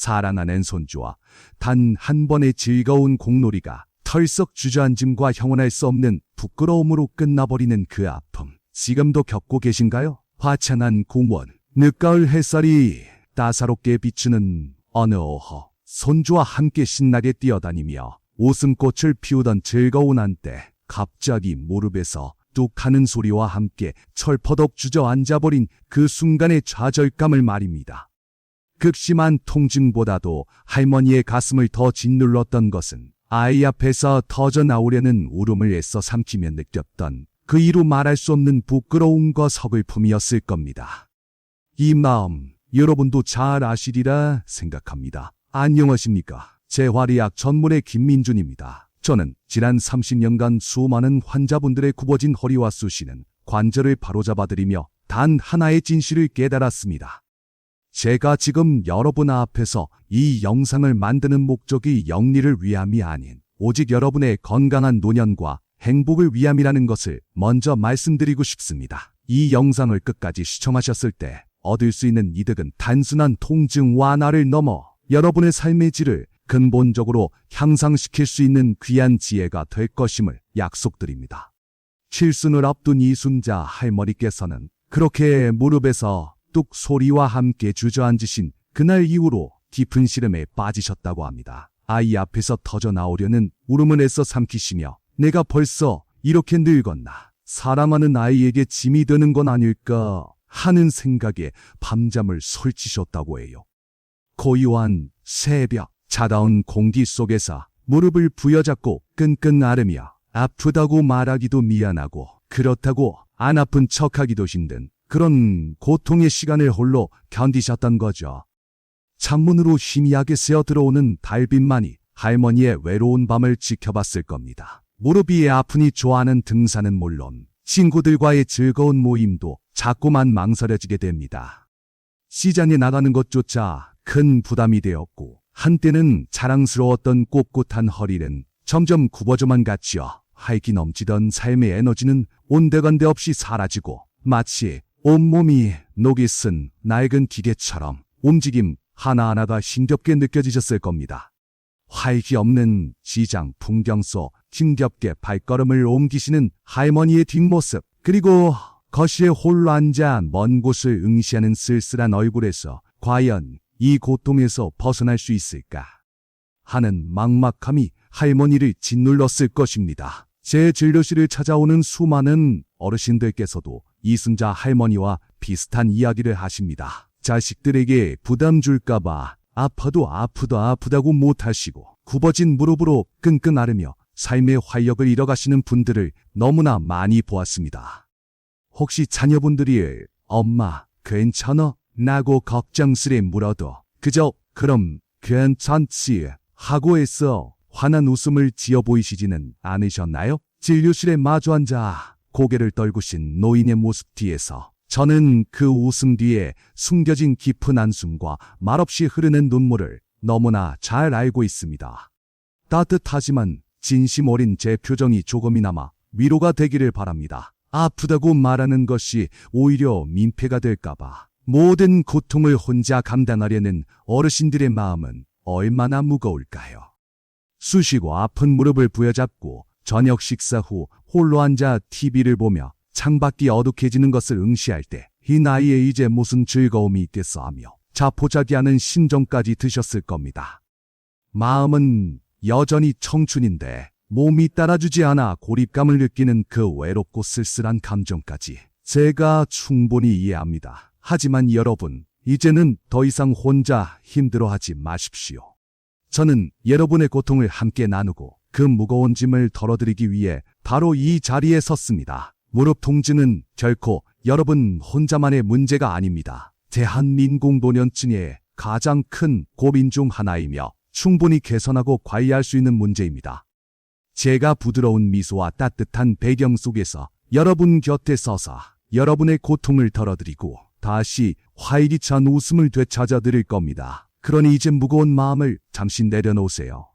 사랑하는 손주와 단 한 번의 즐거운 공놀이가 털썩 주저앉음과 형언할 수 없는 부끄러움으로 끝나버리는 그 아픔. 지금도 겪고 계신가요? 화창한 공원, 늦가을 햇살이 따사롭게 비추는 어느 오후, 손주와 함께 신나게 뛰어다니며 웃음꽃을 피우던 즐거운 한때, 갑자기 무릎에서 뚝 하는 소리와 함께 철퍼덕 주저앉아버린 그 순간의 좌절감을 말입니다. 극심한 통증보다도 할머니의 가슴을 더 짓눌렀던 것은 아이 앞에서 터져나오려는 울음을 애써 삼키며 느꼈던 그 이루 말할 수 없는 부끄러움과 서글픔이었을 겁니다. 이 마음 여러분도 잘 아시리라 생각합니다. 안녕하십니까. 재활의학 전문의 김민준입니다. 저는 지난 30년간 수많은 환자분들의 굽어진 허리와 쑤시는 관절을 바로잡아드리며 단 하나의 진실을 깨달았습니다. 제가 지금 여러분 앞에서 이 영상을 만드는 목적이 영리를 위함이 아닌 오직 여러분의 건강한 노년과 행복을 위함이라는 것을 먼저 말씀드리고 싶습니다. 이 영상을 끝까지 시청하셨을 때 얻을 수 있는 이득은 단순한 통증 완화를 넘어 여러분의 삶의 질을 근본적으로 향상시킬 수 있는 귀한 지혜가 될 것임을 약속드립니다. 칠순을 앞둔 이순자 할머니께서는 그렇게 무릎에서 뚝 소리와 함께 주저앉으신 그날 이후로 깊은 시름에 빠지셨다고 합니다. 아이 앞에서 터져나오려는 울음을 애써 삼키시며 내가 벌써 이렇게 늙었나, 사랑하는 아이에게 짐이 되는 건 아닐까 하는 생각에 밤잠을 설치셨다고 해요. 고요한 새벽, 차가운 공기 속에서 무릎을 부여잡고 끙끙 앓으며 아프다고 말하기도 미안하고 그렇다고 안 아픈 척하기도 힘든 그런 고통의 시간을 홀로 견디셨던 거죠. 창문으로 희미하게 새어 들어오는 달빛만이 할머니의 외로운 밤을 지켜봤을 겁니다. 무릎이 아프니 좋아하는 등산은 물론 친구들과의 즐거운 모임도 자꾸만 망설여지게 됩니다. 시장에 나가는 것조차 큰 부담이 되었고 한때는 자랑스러웠던 꼿꼿한 허리는 점점 굽어져만 갔지요. 활기 넘치던 삶의 에너지는 온데간데 없이 사라지고 마치 온몸이 녹이 쓴 낡은 기계처럼 움직임 하나하나가 힘겹게 느껴지셨을 겁니다. 활기 없는 시장 풍경 속 힘겹게 발걸음을 옮기시는 할머니의 뒷모습, 그리고 거실에 홀로 앉아 먼 곳을 응시하는 쓸쓸한 얼굴에서 과연 이 고통에서 벗어날 수 있을까 하는 막막함이 할머니를 짓눌렀을 것입니다. 제 진료실을 찾아오는 수많은 어르신들께서도 이순자 할머니와 비슷한 이야기를 하십니다. 자식들에게 부담 줄까봐 아프다고 못하시고 굽어진 무릎으로 끙끙 앓으며 삶의 활력을 잃어가시는 분들을 너무나 많이 보았습니다. 혹시 자녀분들이 엄마 괜찮아? 라고 걱정스레 물어도 그저 그럼 괜찮지 하고 애써 환한 웃음을 지어 보이시지는 않으셨나요? 진료실에 마주 앉아 고개를 떨구신 노인의 모습 뒤에서 저는 그 웃음 뒤에 숨겨진 깊은 한숨과 말없이 흐르는 눈물을 너무나 잘 알고 있습니다. 따뜻하지만 진심 어린 제 표정이 조금이나마 위로가 되기를 바랍니다. 아프다고 말하는 것이 오히려 민폐가 될까봐 모든 고통을 혼자 감당하려는 어르신들의 마음은 얼마나 무거울까요? 쑤시고 아픈 무릎을 부여잡고 저녁 식사 후 홀로 앉아 TV를 보며 창밖이 어둑해지는 것을 응시할 때 이 나이에 이제 무슨 즐거움이 있겠어 하며 자포자기하는 심정까지 드셨을 겁니다. 마음은 여전히 청춘인데 몸이 따라주지 않아 고립감을 느끼는 그 외롭고 쓸쓸한 감정까지 제가 충분히 이해합니다. 하지만 여러분, 이제는 더 이상 혼자 힘들어하지 마십시오. 저는 여러분의 고통을 함께 나누고 그 무거운 짐을 덜어드리기 위해 바로 이 자리에 섰습니다. 무릎 통증은 결코 여러분 혼자만의 문제가 아닙니다. 대한민국노년층의 가장 큰 고민 중 하나이며 충분히 개선하고 관리할 수 있는 문제입니다. 제가 부드러운 미소와 따뜻한 배경 속에서 여러분 곁에 서서 여러분의 고통을 덜어드리고 다시 활기찬 웃음을 되찾아드릴 겁니다. 그러니 이제 무거운 마음을 잠시 내려놓으세요.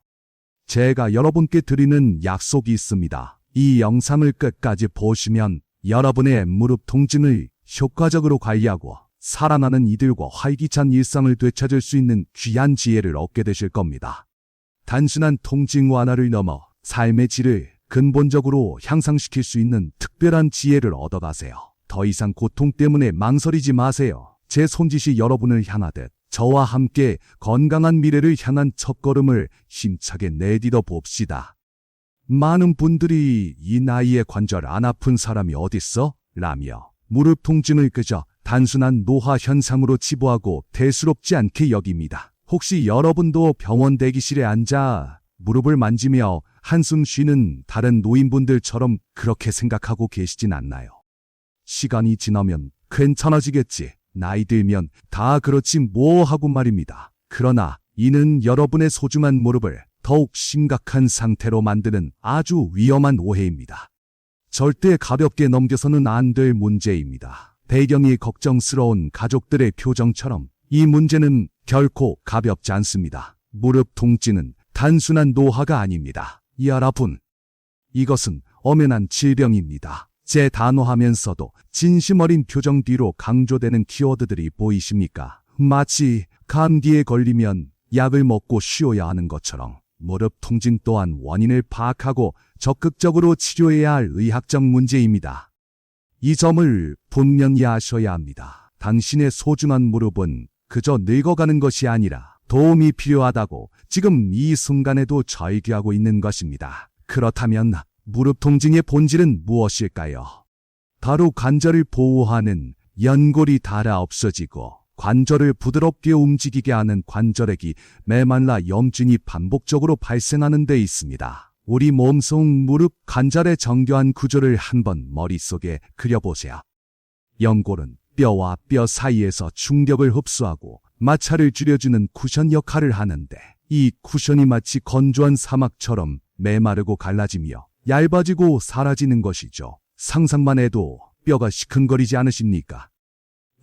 제가 여러분께 드리는 약속이 있습니다. 이 영상을 끝까지 보시면 여러분의 무릎 통증을 효과적으로 관리하고 살아나는 이들과 활기찬 일상을 되찾을 수 있는 귀한 지혜를 얻게 되실 겁니다. 단순한 통증 완화를 넘어 삶의 질을 근본적으로 향상시킬 수 있는 특별한 지혜를 얻어가세요. 더 이상 고통 때문에 망설이지 마세요. 제 손짓이 여러분을 향하듯 저와 함께 건강한 미래를 향한 첫걸음을 힘차게 내딛어 봅시다. 많은 분들이 이 나이에 관절 안 아픈 사람이 어딨어? 라며 무릎 통증을 그저 단순한 노화 현상으로 치부하고 대수롭지 않게 여깁니다. 혹시 여러분도 병원 대기실에 앉아 무릎을 만지며 한숨 쉬는 다른 노인분들처럼 그렇게 생각하고 계시진 않나요? 시간이 지나면 괜찮아지겠지. 나이 들면 다 그렇지 뭐 하고 말입니다. 그러나 이는 여러분의 소중한 무릎을 더욱 심각한 상태로 만드는 아주 위험한 오해입니다. 절대 가볍게 넘겨서는 안 될 문제입니다. 배경이 걱정스러운 가족들의 표정처럼 이 문제는 결코 가볍지 않습니다. 무릎 통증은 단순한 노화가 아닙니다. 여러분, 이것은 엄연한 질병입니다. 제 단호하면서도 진심 어린 표정 뒤로 강조되는 키워드들이 보이십니까? 마치 감기에 걸리면 약을 먹고 쉬어야 하는 것처럼 무릎 통증 또한 원인을 파악하고 적극적으로 치료해야 할 의학적 문제입니다. 이 점을 분명히 아셔야 합니다. 당신의 소중한 무릎은 그저 늙어가는 것이 아니라 도움이 필요하다고 지금 이 순간에도 절규하고 있는 것입니다. 그렇다면 무릎 통증의 본질은 무엇일까요? 바로 관절을 보호하는 연골이 닳아 없어지고 관절을 부드럽게 움직이게 하는 관절액이 메말라 염증이 반복적으로 발생하는 데 있습니다. 우리 몸속 무릎 관절의 정교한 구조를 한번 머릿속에 그려보세요. 연골은 뼈와 뼈 사이에서 충격을 흡수하고 마찰을 줄여주는 쿠션 역할을 하는데 이 쿠션이 마치 건조한 사막처럼 메마르고 갈라지며 얇아지고 사라지는 것이죠. 상상만 해도 뼈가 시큰거리지 않으십니까?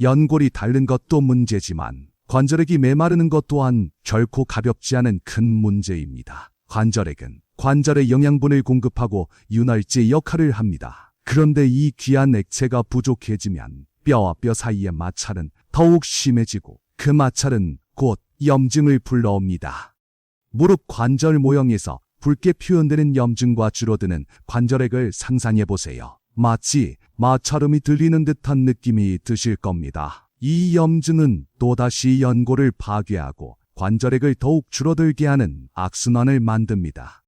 연골이 닳는 것도 문제지만 관절액이 메마르는 것 또한 결코 가볍지 않은 큰 문제입니다. 관절액은 관절에 영양분을 공급하고 윤활제 역할을 합니다. 그런데 이 귀한 액체가 부족해지면 뼈와 뼈 사이의 마찰은 더욱 심해지고 그 마찰은 곧 염증을 불러옵니다. 무릎 관절 모형에서 붉게 표현되는 염증과 줄어드는 관절액을 상상해보세요. 마치 마찰음이 들리는 듯한 느낌이 드실 겁니다. 이 염증은 또다시 연골을 파괴하고 관절액을 더욱 줄어들게 하는 악순환을 만듭니다.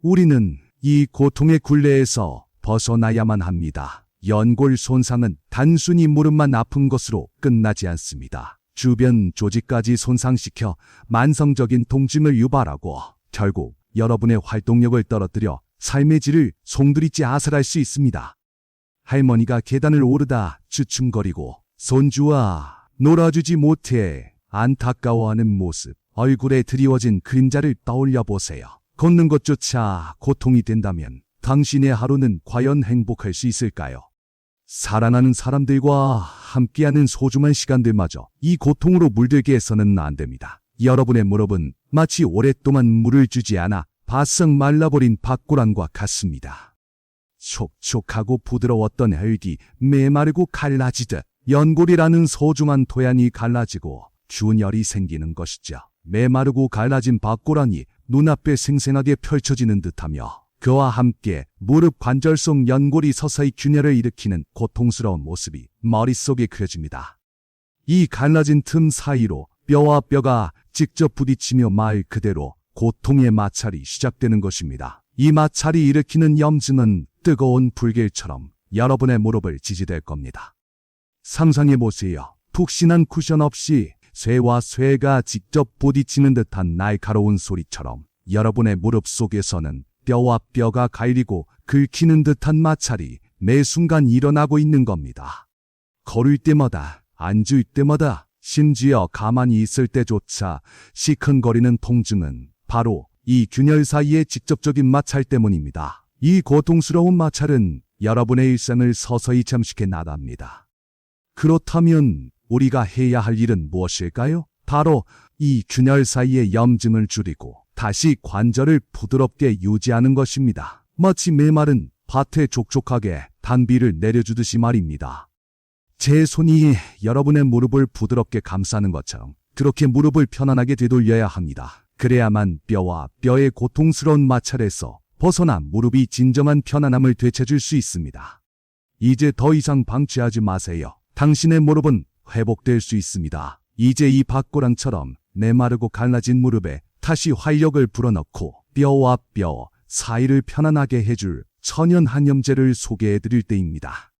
우리는 이 고통의 굴레에서 벗어나야만 합니다. 연골 손상은 단순히 무릎만 아픈 것으로 끝나지 않습니다. 주변 조직까지 손상시켜 만성적인 통증을 유발하고 결국 여러분의 활동력을 떨어뜨려 삶의 질을 송두리째 앗아갈 수 있습니다. 할머니가 계단을 오르다 주춤거리고 손주와 놀아주지 못해 안타까워하는 모습, 얼굴에 드리워진 그림자를 떠올려 보세요. 걷는 것조차 고통이 된다면 당신의 하루는 과연 행복할 수 있을까요? 사랑하는 사람들과 함께하는 소중한 시간들마저 이 고통으로 물들게 해서는 안 됩니다. 여러분의 무릎은 마치 오랫동안 물을 주지 않아 바싹 말라버린 밭고랑과 같습니다. 촉촉하고 부드러웠던 흙이 메마르고 갈라지듯 연골이라는 소중한 토양이 갈라지고 균열이 생기는 것이죠. 메마르고 갈라진 밭고랑이 눈앞에 생생하게 펼쳐지는 듯하며 그와 함께 무릎 관절 속 연골이 서서히 균열을 일으키는 고통스러운 모습이 머릿속에 그려집니다. 이 갈라진 틈 사이로 뼈와 뼈가 직접 부딪히며 말 그대로 고통의 마찰이 시작되는 것입니다. 이 마찰이 일으키는 염증은 뜨거운 불길처럼 여러분의 무릎을 지지댈 겁니다. 상상해보세요. 푹신한 쿠션 없이 쇠와 쇠가 직접 부딪히는 듯한 날카로운 소리처럼 여러분의 무릎 속에서는 뼈와 뼈가 갈리고 긁히는 듯한 마찰이 매 순간 일어나고 있는 겁니다. 걸을 때마다, 앉을 때마다, 심지어 가만히 있을 때조차 시큰거리는 통증은 바로 이 균열 사이의 직접적인 마찰 때문입니다. 이 고통스러운 마찰은 여러분의 일상을 서서히 잠식해 나갑니다. 그렇다면 우리가 해야 할 일은 무엇일까요? 바로 이 균열 사이의 염증을 줄이고 다시 관절을 부드럽게 유지하는 것입니다. 마치 메마른 밭에 촉촉하게 단비를 내려주듯이 말입니다. 제 손이 여러분의 무릎을 부드럽게 감싸는 것처럼 그렇게 무릎을 편안하게 되돌려야 합니다. 그래야만 뼈와 뼈의 고통스러운 마찰에서 벗어나 무릎이 진정한 편안함을 되찾을 수 있습니다. 이제 더 이상 방치하지 마세요. 당신의 무릎은 회복될 수 있습니다. 이제 이 박고랑처럼 메마르고 갈라진 무릎에 다시 활력을 불어넣고 뼈와 뼈 사이를 편안하게 해줄 천연 한염제를 소개해드릴 때입니다.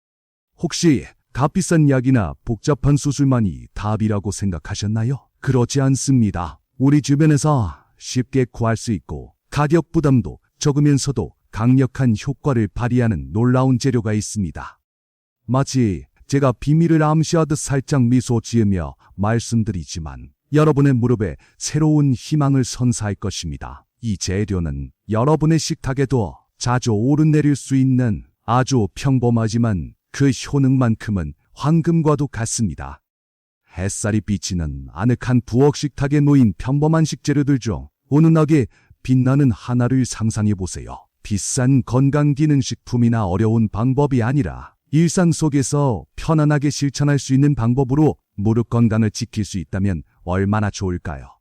혹시 값비싼 약이나 복잡한 수술만이 답이라고 생각하셨나요? 그렇지 않습니다. 우리 주변에서 쉽게 구할 수 있고 가격 부담도 적으면서도 강력한 효과를 발휘하는 놀라운 재료가 있습니다. 마치 제가 비밀을 암시하듯 살짝 미소 지으며 말씀드리지만 여러분의 무릎에 새로운 희망을 선사할 것입니다. 이 재료는 여러분의 식탁에도 자주 오르내릴 수 있는 아주 평범하지만 그 효능만큼은 황금과도 같습니다. 햇살이 비치는 아늑한 부엌 식탁에 놓인 평범한 식재료들 중 은은하게 빛나는 하나를 상상해 보세요. 비싼 건강기능식품이나 어려운 방법이 아니라 일상 속에서 편안하게 실천할 수 있는 방법으로 무릎 건강을 지킬 수 있다면 얼마나 좋을까요?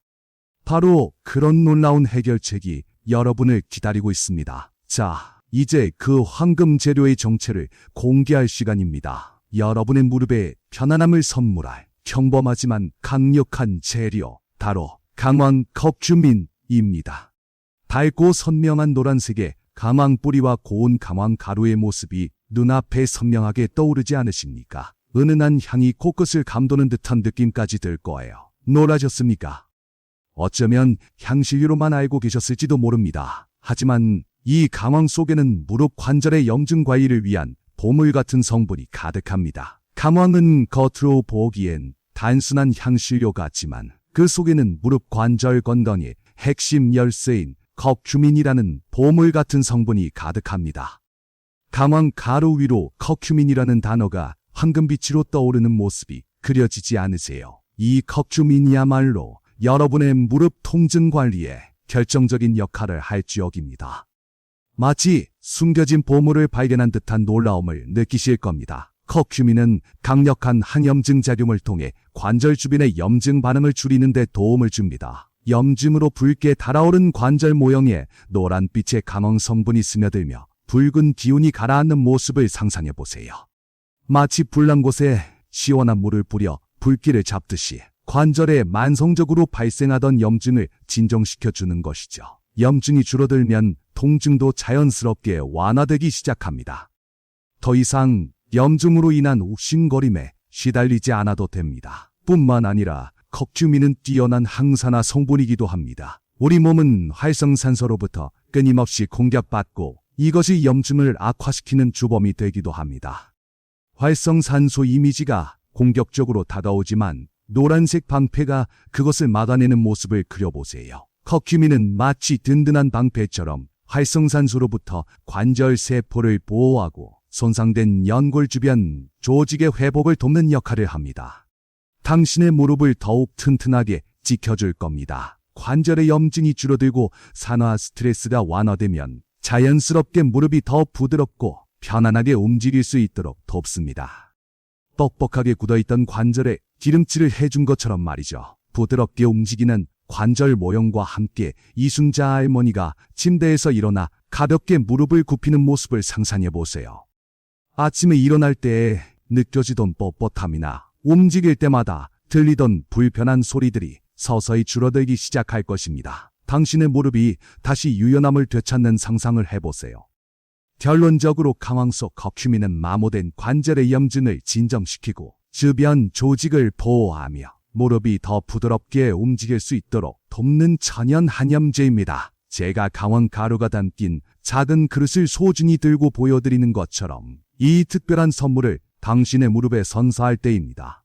바로 그런 놀라운 해결책이 여러분을 기다리고 있습니다. 자, 이제 그 황금 재료의 정체를 공개할 시간입니다. 여러분의 무릎에 편안함을 선물할 평범하지만 강력한 재료, 바로 강황 컵주민입니다. 밝고 선명한 노란색의 강황 뿌리와 고운 강황 가루의 모습이 눈앞에 선명하게 떠오르지 않으십니까? 은은한 향이 코끝을 감도는 듯한 느낌까지 들 거예요. 놀라셨습니까? 어쩌면 향신료로만 알고 계셨을지도 모릅니다. 하지만 이 강황 속에는 무릎 관절의 염증 관리를 위한 보물 같은 성분이 가득합니다. 강황은 겉으로 보기엔 단순한 향신료 같지만 그 속에는 무릎 관절 건강의 핵심 열쇠인 커큐민이라는 보물 같은 성분이 가득합니다. 강황 가루 위로 커큐민이라는 단어가 황금빛으로 떠오르는 모습이 그려지지 않으세요? 이 커큐민이야말로 여러분의 무릎 통증 관리에 결정적인 역할을 할지 여깁니다. 마치 숨겨진 보물을 발견한 듯한 놀라움을 느끼실 겁니다. 커큐민은 강력한 항염증 작용을 통해 관절 주변의 염증 반응을 줄이는 데 도움을 줍니다. 염증으로 붉게 달아오른 관절 모형에 노란빛의 강황 성분이 스며들며 붉은 기운이 가라앉는 모습을 상상해 보세요. 마치 불난 곳에 시원한 물을 뿌려 붉기를 잡듯이 관절에 만성적으로 발생하던 염증을 진정시켜주는 것이죠. 염증이 줄어들면 통증도 자연스럽게 완화되기 시작합니다. 더 이상 염증으로 인한 욱신거림에 시달리지 않아도 됩니다. 뿐만 아니라 커큐민은 뛰어난 항산화 성분이기도 합니다. 우리 몸은 활성산소로부터 끊임없이 공격받고 이것이 염증을 악화시키는 주범이 되기도 합니다. 활성산소 이미지가 공격적으로 다가오지만 노란색 방패가 그것을 막아내는 모습을 그려보세요. 커큐민은 마치 든든한 방패처럼 활성산소로부터 관절 세포를 보호하고 손상된 연골 주변 조직의 회복을 돕는 역할을 합니다. 당신의 무릎을 더욱 튼튼하게 지켜줄 겁니다. 관절의 염증이 줄어들고 산화 스트레스가 완화되면 자연스럽게 무릎이 더 부드럽고 편안하게 움직일 수 있도록 돕습니다. 뻑뻑하게 굳어있던 관절에 기름칠을 해준 것처럼 말이죠. 부드럽게 움직이는 관절 모형과 함께 이순자 할머니가 침대에서 일어나 가볍게 무릎을 굽히는 모습을 상상해 보세요. 아침에 일어날 때 느껴지던 뻣뻣함이나 움직일 때마다 들리던 불편한 소리들이 서서히 줄어들기 시작할 것입니다. 당신의 무릎이 다시 유연함을 되찾는 상상을 해보세요. 결론적으로 강황 속 커큐민은 마모된 관절의 염증을 진정시키고 주변 조직을 보호하며 무릎이 더 부드럽게 움직일 수 있도록 돕는 천연 한염제입니다. 제가 강황 가루가 담긴 작은 그릇을 소중히 들고 보여드리는 것처럼 이 특별한 선물을 당신의 무릎에 선사할 때입니다.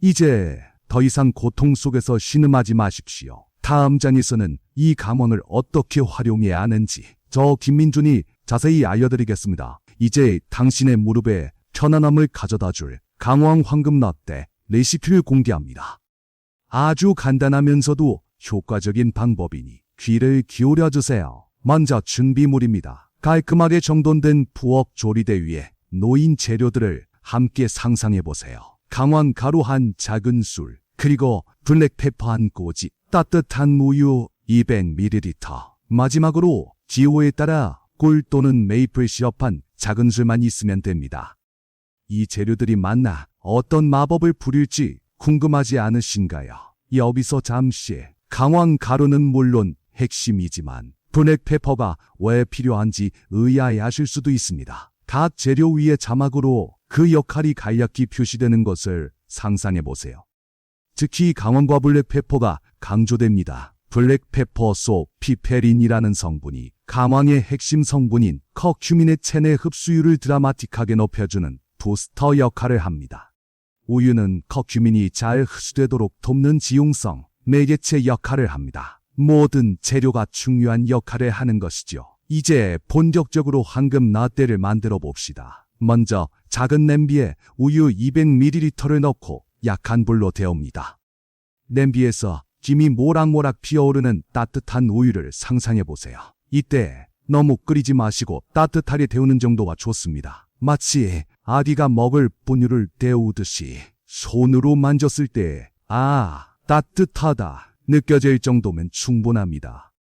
이제 더 이상 고통 속에서 신음하지 마십시오. 다음 장에서는 이 강황을 어떻게 활용해야 하는지 저 김민준이 자세히 알려드리겠습니다. 이제 당신의 무릎에 편안함을 가져다줄 강황 황금 라떼 레시피를 공개합니다. 아주 간단하면서도 효과적인 방법이니 귀를 기울여주세요. 먼저 준비물입니다. 깔끔하게 정돈된 부엌 조리대 위에 놓인 재료들을 함께 상상해 보세요. 강황 가루 한 작은 술, 그리고 블랙페퍼 한 꼬집, 따뜻한 우유 200ml, 마지막으로 기호에 따라 꿀 또는 메이플 시럽 한 작은 술만 있으면 됩니다. 이 재료들이 만나 어떤 마법을 부릴지 궁금하지 않으신가요? 여기서 잠시 강황 가루는 물론 핵심이지만 블랙페퍼가 왜 필요한지 의아해하실 수도 있습니다. 각 재료 위에 자막으로 그 역할이 간략히 표시되는 것을 상상해 보세요. 특히 강황과 블랙페퍼가 강조됩니다. 블랙페퍼 속 피페린이라는 성분이 강황의 핵심 성분인 커큐민의 체내 흡수율을 드라마틱하게 높여주는 부스터 역할을 합니다. 우유는 커큐민이 잘 흡수되도록 돕는 지용성, 매개체 역할을 합니다. 모든 재료가 중요한 역할을 하는 것이죠. 이제 본격적으로 황금 라떼를 만들어 봅시다. 먼저 작은 냄비에 우유 200ml를 넣고 약한 불로 데웁니다. 냄비에서 김이 모락모락 피어오르는 따뜻한 우유를 상상해 보세요. 이때 너무 끓이지 마시고 따뜻하게 데우는 정도가 좋습니다. 마치 아기가 먹을 분유를 데우듯이 손으로 만졌을 때 따뜻하다 느껴질 정도면 충분합니다.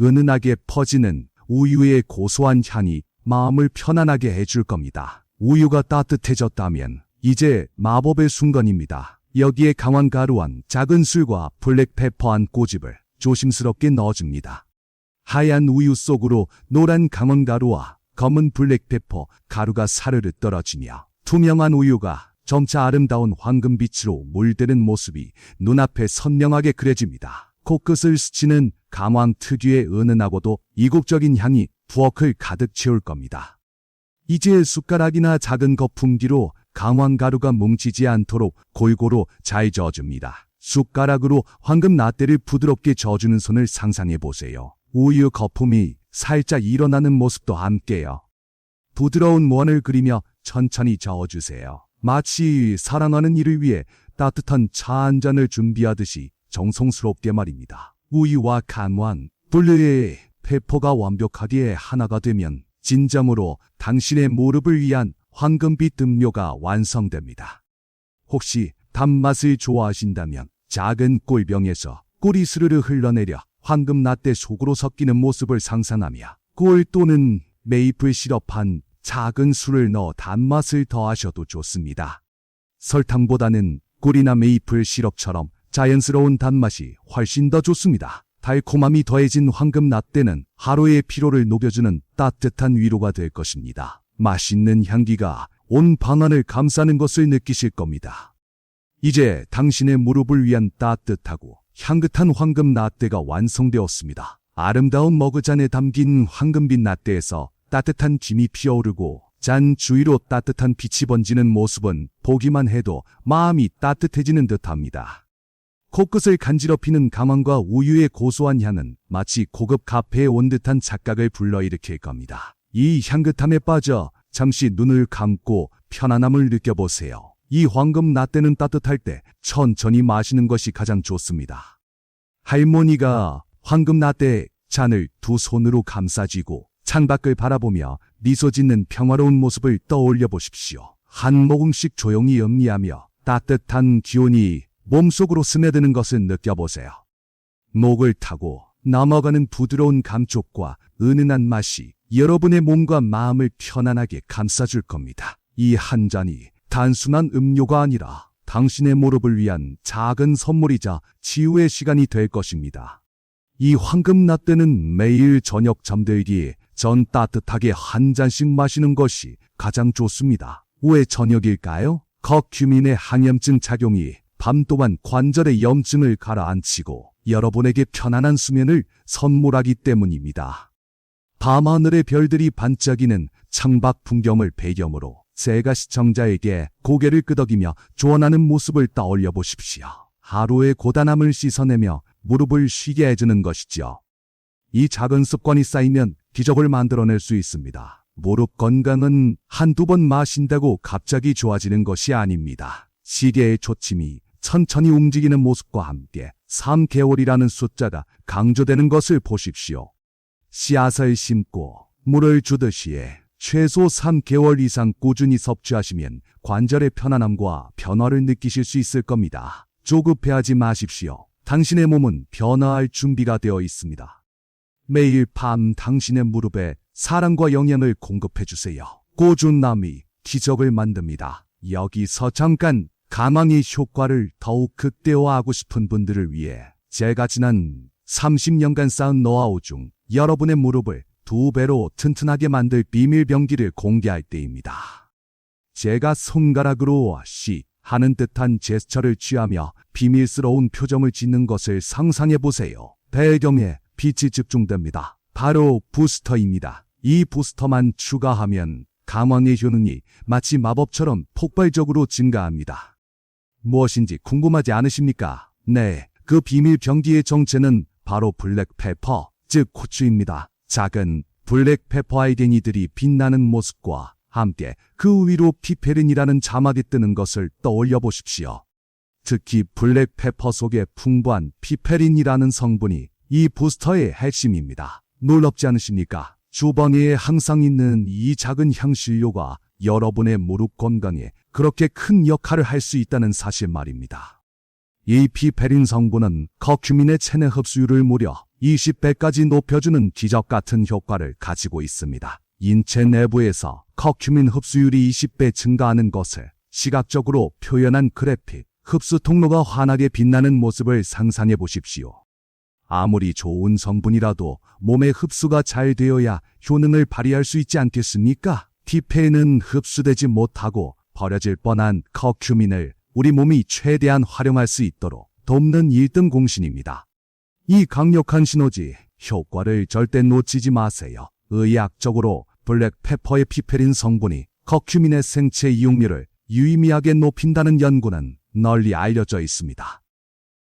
은은하게 퍼지는 우유의 고소한 향이 마음을 편안하게 해줄 겁니다. 우유가 따뜻해졌다면 이제 마법의 순간입니다. 여기에 강황 가루 한 작은 술과 블랙페퍼 한 꼬집을 조심스럽게 넣어줍니다. 하얀 우유 속으로 노란 강황 가루와 검은 블랙페퍼 가루가 사르르 떨어지며 투명한 우유가 점차 아름다운 황금빛으로 물드는 모습이 눈앞에 선명하게 그려집니다. 코끝을 스치는 강황 특유의 은은하고도 이국적인 향이 부엌을 가득 채울 겁니다. 이제 숟가락이나 작은 거품기로 강황 가루가 뭉치지 않도록 골고루 잘 저어줍니다. 숟가락으로 황금 라떼를 부드럽게 저어주는 손을 상상해 보세요. 우유 거품이 살짝 일어나는 모습도 함께요. 부드러운 원을 그리며 천천히 저어주세요. 마치 사랑하는 이를 위해 따뜻한 차 한 잔을 준비하듯이 정성스럽게 말입니다. 우유와 강황, 블랙페퍼가 완벽하게 하나가 되면 진정으로 당신의 무릎을 위한 황금빛 음료가 완성됩니다. 혹시 단맛을 좋아하신다면 작은 꿀병에서 꿀이 스르르 흘러내려 황금 라떼 속으로 섞이는 모습을 상상하며 꿀 또는 메이플 시럽 한 작은 술을 넣어 단맛을 더하셔도 좋습니다. 설탕보다는 꿀이나 메이플 시럽처럼 자연스러운 단맛이 훨씬 더 좋습니다. 달콤함이 더해진 황금 라떼는 하루의 피로를 녹여주는 따뜻한 위로가 될 것입니다. 맛있는 향기가 온 방안을 감싸는 것을 느끼실 겁니다. 이제 당신의 무릎을 위한 따뜻하고 향긋한 황금 라떼가 완성되었습니다. 아름다운 머그잔에 담긴 황금빛 라떼에서 따뜻한 김이 피어오르고 잔 주위로 따뜻한 빛이 번지는 모습은 보기만 해도 마음이 따뜻해지는 듯합니다. 코끝을 간지럽히는 강황과 우유의 고소한 향은 마치 고급 카페에 온 듯한 착각을 불러일으킬 겁니다. 이 향긋함에 빠져 잠시 눈을 감고 편안함을 느껴보세요. 이 황금 라떼는 따뜻할 때 천천히 마시는 것이 가장 좋습니다. 할머니가 황금 라떼 잔을 두 손으로 감싸쥐고 창밖을 바라보며 미소 짓는 평화로운 모습을 떠올려 보십시오. 한 모금씩 조용히 음미하며 따뜻한 기운이 몸속으로 스며드는 것을 느껴보세요. 목을 타고 넘어가는 부드러운 감촉과 은은한 맛이 여러분의 몸과 마음을 편안하게 감싸줄 겁니다. 이 한 잔이 단순한 음료가 아니라 당신의 무릎을 위한 작은 선물이자 치유의 시간이 될 것입니다. 이 황금 라떼는 매일 저녁 잠들기 전 따뜻하게 한 잔씩 마시는 것이 가장 좋습니다. 왜 저녁일까요? 커큐민의 항염증 작용이 밤 동안 관절의 염증을 가라앉히고 여러분에게 편안한 수면을 선물하기 때문입니다. 밤하늘의 별들이 반짝이는 창밖 풍경을 배경으로 제가 시청자에게 고개를 끄덕이며 조언하는 모습을 떠올려 보십시오. 하루의 고단함을 씻어내며 무릎을 쉬게 해주는 것이죠. 이 작은 습관이 쌓이면 기적을 만들어낼 수 있습니다. 무릎 건강은 한두 번 마신다고 갑자기 좋아지는 것이 아닙니다. 시계의 초침이 천천히 움직이는 모습과 함께 3개월이라는 숫자가 강조되는 것을 보십시오. 씨앗을 심고 물을 주듯이 최소 3개월 이상 꾸준히 섭취하시면 관절의 편안함과 변화를 느끼실 수 있을 겁니다. 조급해하지 마십시오. 당신의 몸은 변화할 준비가 되어 있습니다. 매일 밤 당신의 무릎에 사랑과 영양을 공급해 주세요. 꾸준함이 기적을 만듭니다. 여기서 잠깐 가망의 효과를 더욱 극대화하고 싶은 분들을 위해 제가 지난 30년간 쌓은 노하우 중 여러분의 무릎을 2배로 튼튼하게 만들 비밀 병기를 공개할 때입니다. 제가 손가락으로 시 하는 듯한 제스처를 취하며 비밀스러운 표정을 짓는 것을 상상해 보세요. 배경에 빛이 집중됩니다. 바로 부스터입니다. 이 부스터만 추가하면 감왕의 효능이 마치 마법처럼 폭발적으로 증가합니다. 무엇인지 궁금하지 않으십니까? 네, 그 비밀 병기의 정체는 바로 블랙페퍼, 즉 고추입니다. 작은 블랙페퍼 알갱이들이 빛나는 모습과 함께 그 위로 피페린이라는 자막이 뜨는 것을 떠올려 보십시오. 특히 블랙페퍼 속에 풍부한 피페린이라는 성분이 이 부스터의 핵심입니다. 놀랍지 않으십니까? 주방에 항상 있는 이 작은 향신료가 여러분의 무릎 건강에 그렇게 큰 역할을 할 수 있다는 사실 말입니다. 이 피페린 성분은 커큐민의 체내 흡수율을 무려 20배까지 높여주는 기적 같은 효과를 가지고 있습니다. 인체 내부에서 커큐민 흡수율이 20배 증가하는 것을 시각적으로 표현한 그래픽, 흡수 통로가 환하게 빛나는 모습을 상상해 보십시오. 아무리 좋은 성분이라도 몸에 흡수가 잘 되어야 효능을 발휘할 수 있지 않겠습니까? 피페인은 흡수되지 못하고 버려질 뻔한 커큐민을 우리 몸이 최대한 활용할 수 있도록 돕는 1등 공신입니다. 이 강력한 시너지 효과를 절대 놓치지 마세요. 의학적으로 블랙페퍼의 피페린 성분이 커큐민의 생체 이용률을 유의미하게 높인다는 연구는 널리 알려져 있습니다.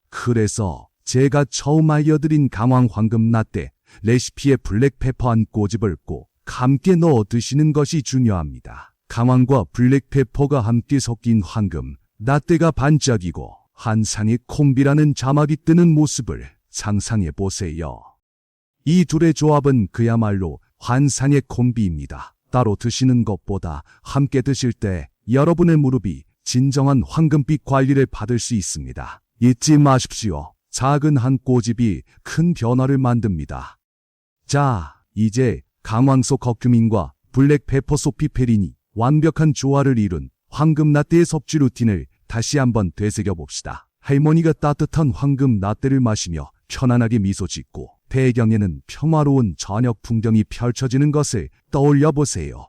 그래서 제가 처음 알려드린 강황 황금 라떼 레시피에 블랙페퍼 한 꼬집을 꼭 함께 넣어 드시는 것이 중요합니다. 강황과 블랙페퍼가 함께 섞인 황금 라떼가 반짝이고 환상의 콤비라는 자막이 뜨는 모습을 상상해 보세요. 이 둘의 조합은 그야말로 환상의 콤비입니다. 따로 드시는 것보다 함께 드실 때 여러분의 무릎이 진정한 황금빛 관리를 받을 수 있습니다. 잊지 마십시오. 작은 한 꼬집이 큰 변화를 만듭니다. 자, 이제 강황소 커큐민과 블랙페퍼소 피페린이 완벽한 조화를 이룬 황금 라떼의 섭취 루틴을 다시 한번 되새겨봅시다. 할머니가 따뜻한 황금 라떼를 마시며 편안하게 미소 짓고 배경에는 평화로운 저녁 풍경이 펼쳐지는 것을 떠올려 보세요.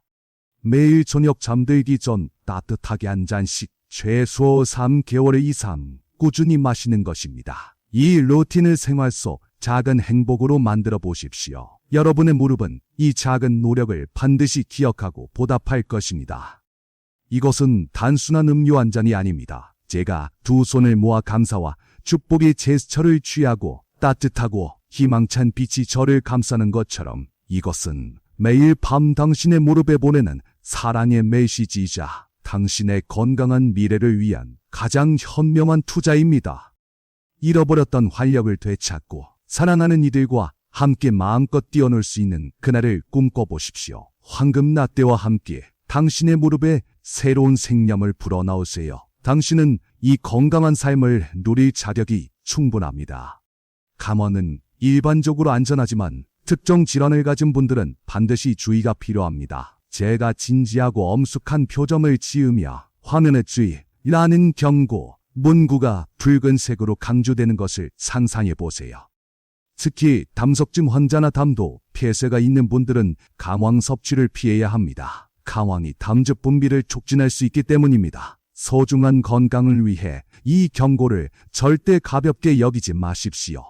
매일 저녁 잠들기 전 따뜻하게 한 잔씩 최소 3개월 이상 꾸준히 마시는 것입니다. 이 루틴을 생활 속 작은 행복으로 만들어 보십시오. 여러분의 무릎은 이 작은 노력을 반드시 기억하고 보답할 것입니다. 이것은 단순한 음료 한 잔이 아닙니다. 제가 두 손을 모아 감사와 축복의 제스처를 취하고 따뜻하고 희망찬 빛이 저를 감싸는 것처럼 이것은 매일 밤 당신의 무릎에 보내는 사랑의 메시지이자 당신의 건강한 미래를 위한 가장 현명한 투자입니다. 잃어버렸던 활력을 되찾고 살아나는 이들과 함께 마음껏 뛰어놀 수 있는 그날을 꿈꿔보십시오. 황금 라떼와 함께 당신의 무릎에 새로운 생명을 불어넣으세요. 당신은 이 건강한 삶을 누릴 자격이 충분합니다. 감원은 일반적으로 안전하지만 특정 질환을 가진 분들은 반드시 주의가 필요합니다. 제가 진지하고 엄숙한 표정을 지으며 화면에 주의라는 경고, 문구가 붉은색으로 강조되는 것을 상상해 보세요. 특히 담석증 환자나 담도, 폐쇄가 있는 분들은 강황 섭취를 피해야 합니다. 강황이 담즙 분비를 촉진할 수 있기 때문입니다. 소중한 건강을 위해 이 경고를 절대 가볍게 여기지 마십시오.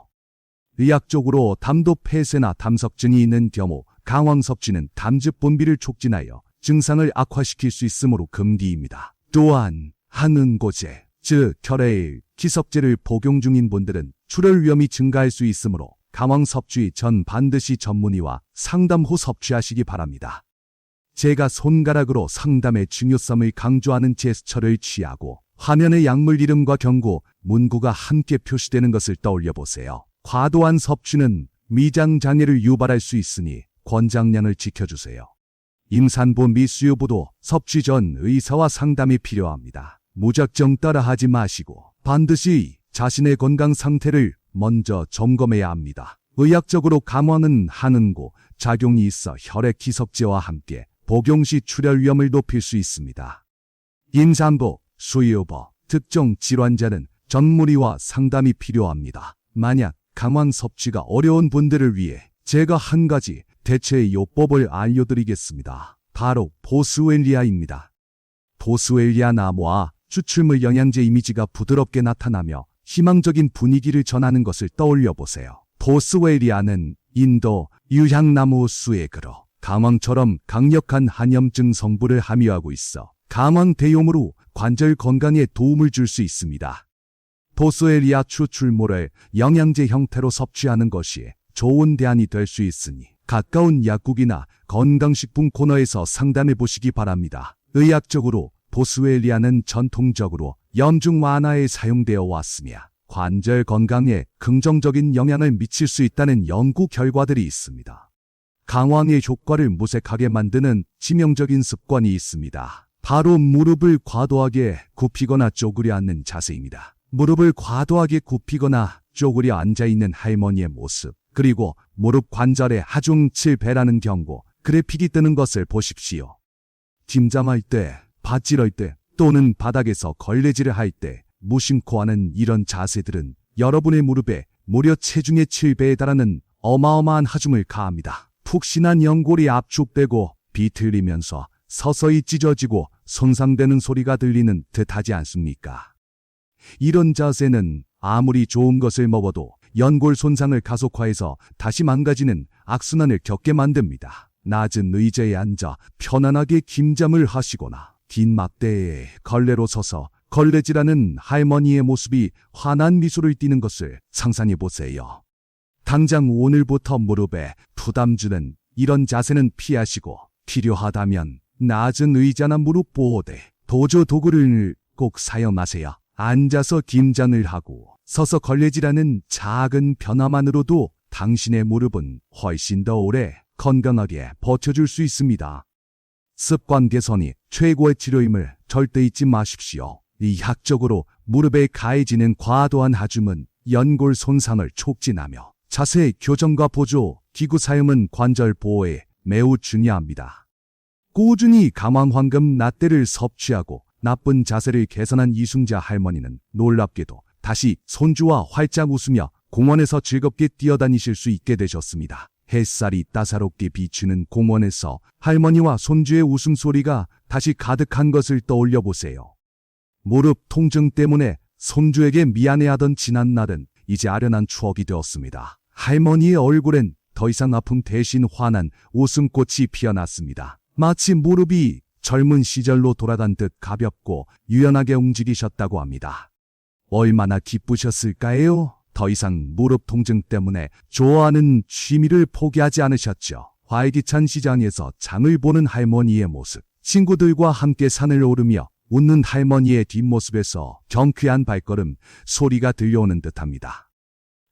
의학적으로 담도 폐쇄나 담석증이 있는 경우 강황 섭취는 담즙 분비를 촉진하여 증상을 악화시킬 수 있으므로 금기입니다. 또한 항응고제, 즉 혈액 기석제를 복용 중인 분들은 출혈 위험이 증가할 수 있으므로 강황 섭취 전 반드시 전문의와 상담 후 섭취하시기 바랍니다. 제가 손가락으로 상담의 중요성을 강조하는 제스처를 취하고 화면의 약물 이름과 경고, 문구가 함께 표시되는 것을 떠올려 보세요. 과도한 섭취는 미장 장애를 유발할 수 있으니 권장량을 지켜주세요. 임산부 및 수유부도 섭취 전 의사와 상담이 필요합니다. 무작정 따라하지 마시고 반드시 자신의 건강 상태를 먼저 점검해야 합니다. 의학적으로 감황은 하는고 작용이 있어 혈액 기석제와 함께 복용 시 출혈 위험을 높일 수 있습니다. 임산부, 수유부, 특정 질환자는 전문의와 상담이 필요합니다. 만약 감황 섭취가 어려운 분들을 위해 제가 한 가지 대체 요법을 알려드리겠습니다. 바로 보스웰리아입니다. 보스웰리아 나무와 추출물 영양제 이미지가 부드럽게 나타나며 희망적인 분위기를 전하는 것을 떠올려 보세요. 보스웰리아는 인도 유향나무 수액으로 감황처럼 강력한 한염증 성분을 함유하고 있어 감황 대용으로 관절 건강에 도움을 줄 수 있습니다. 보스웰리아 추출물을 영양제 형태로 섭취하는 것이 좋은 대안이 될 수 있으니 가까운 약국이나 건강식품 코너에서 상담해 보시기 바랍니다. 의학적으로 보스웰리아는 전통적으로 염증 완화에 사용되어 왔으며 관절 건강에 긍정적인 영향을 미칠 수 있다는 연구 결과들이 있습니다. 강황의 효과를 무색하게 만드는 치명적인 습관이 있습니다. 바로 무릎을 과도하게 굽히거나 쪼그려 앉는 자세입니다. 무릎을 과도하게 굽히거나 쪼그려 앉아있는 할머니의 모습, 그리고 무릎 관절에 하중칠 배라는 경고, 그래픽이 뜨는 것을 보십시오. 김장할 때, 밭질할 때, 또는 바닥에서 걸레질을 할 때 무심코 하는 이런 자세들은 여러분의 무릎에 무려 체중의 7배에 달하는 어마어마한 하중을 가합니다. 푹신한 연골이 압축되고 비틀리면서 서서히 찢어지고 손상되는 소리가 들리는 듯하지 않습니까? 이런 자세는 아무리 좋은 것을 먹어도 연골 손상을 가속화해서 다시 망가지는 악순환을 겪게 만듭니다. 낮은 의자에 앉아 편안하게 김잠을 하시거나 긴 막대에 걸레로 서서 걸레질하는 할머니의 모습이 환한 미소를 띠는 것을 상상해 보세요. 당장 오늘부터 무릎에 부담 주는 이런 자세는 피하시고 필요하다면 낮은 의자나 무릎 보호대, 보조 도구를 꼭 사용하세요. 앉아서 김장을 하고 서서 걸레질하는 작은 변화만으로도 당신의 무릎은 훨씬 더 오래 건강하게 버텨줄 수 있습니다. 습관 개선이 최고의 치료임을 절대 잊지 마십시오. 의학적으로 무릎에 가해지는 과도한 하중은 연골 손상을 촉진하며 자세 교정과 보조, 기구 사용은 관절 보호에 매우 중요합니다. 꾸준히 감황황금 라떼를 섭취하고 나쁜 자세를 개선한 이순자 할머니는 놀랍게도 다시 손주와 활짝 웃으며 공원에서 즐겁게 뛰어다니실 수 있게 되셨습니다. 햇살이 따사롭게 비추는 공원에서 할머니와 손주의 웃음소리가 다시 가득한 것을 떠올려 보세요. 무릎 통증 때문에 손주에게 미안해하던 지난 날은 이제 아련한 추억이 되었습니다. 할머니의 얼굴엔 더 이상 아픔 대신 환한 웃음꽃이 피어났습니다. 마치 무릎이 젊은 시절로 돌아간 듯 가볍고 유연하게 움직이셨다고 합니다. 얼마나 기쁘셨을까요? 더 이상 무릎 통증 때문에 좋아하는 취미를 포기하지 않으셨죠. 활기찬 시장에서 장을 보는 할머니의 모습, 친구들과 함께 산을 오르며 웃는 할머니의 뒷모습에서 경쾌한 발걸음 소리가 들려오는 듯합니다.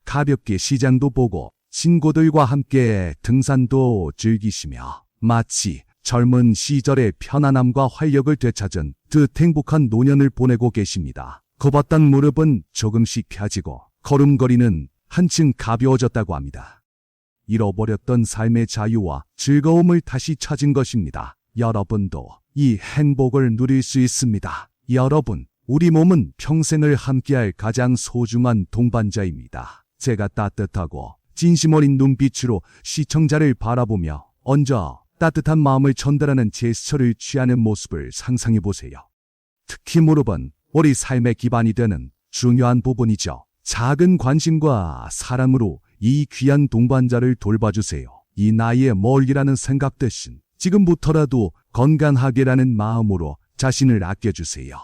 가볍게 시장도 보고 친구들과 함께 등산도 즐기시며 마치 젊은 시절의 편안함과 활력을 되찾은 듯 행복한 노년을 보내고 계십니다. 굽었던 무릎은 조금씩 펴지고 걸음걸이는 한층 가벼워졌다고 합니다. 잃어버렸던 삶의 자유와 즐거움을 다시 찾은 것입니다. 여러분도 이 행복을 누릴 수 있습니다. 여러분, 우리 몸은 평생을 함께할 가장 소중한 동반자입니다. 제가 따뜻하고 진심 어린 눈빛으로 시청자를 바라보며 얹어 따뜻한 마음을 전달하는 제스처를 취하는 모습을 상상해 보세요. 특히 무릎은 우리 삶의 기반이 되는 중요한 부분이죠. 작은 관심과 사랑으로 이 귀한 동반자를 돌봐주세요. 이 나이에 멀리라는 생각 대신 지금부터라도 건강하게라는 마음으로 자신을 아껴주세요.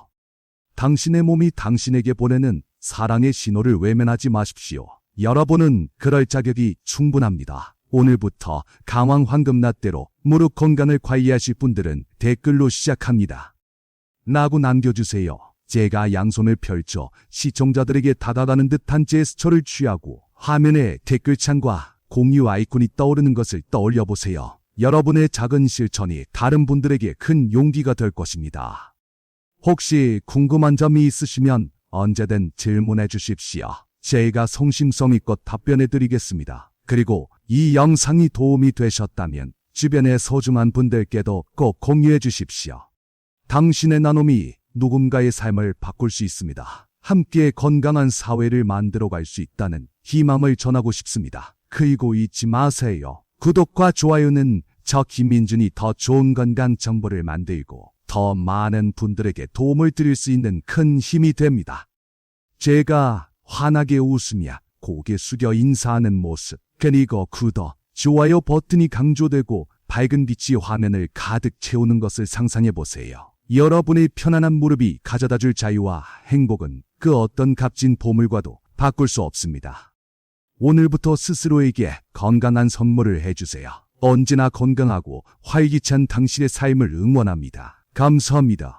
당신의 몸이 당신에게 보내는 사랑의 신호를 외면하지 마십시오. 여러분은 그럴 자격이 충분합니다. 오늘부터 강황 황금라떼로 무릎 건강을 관리하실 분들은 댓글로 시작합니다. 라고 남겨주세요. 제가 양손을 펼쳐 시청자들에게 다가가는 듯한 제스처를 취하고 화면에 댓글창과 공유 아이콘이 떠오르는 것을 떠올려 보세요. 여러분의 작은 실천이 다른 분들에게 큰 용기가 될 것입니다. 혹시 궁금한 점이 있으시면 언제든 질문해 주십시오. 제가 성심성의껏 답변해 드리겠습니다. 그리고 이 영상이 도움이 되셨다면 주변의 소중한 분들께도 꼭 공유해 주십시오. 당신의 나눔이 누군가의 삶을 바꿀 수 있습니다. 함께 건강한 사회를 만들어 갈 수 있다는 희망을 전하고 싶습니다. 그리고 잊지 마세요. 구독과 좋아요는 저 김민준이 더 좋은 건강 정보를 만들고 더 많은 분들에게 도움을 드릴 수 있는 큰 힘이 됩니다. 제가 환하게 웃으며 고개 숙여 인사하는 모습, 그리고 구독, 좋아요 버튼이 강조되고 밝은 빛이 화면을 가득 채우는 것을 상상해 보세요. 여러분의 편안한 무릎이 가져다줄 자유와 행복은 그 어떤 값진 보물과도 바꿀 수 없습니다. 오늘부터 스스로에게 건강한 선물을 해주세요. 언제나 건강하고 활기찬 당신의 삶을 응원합니다. 감사합니다.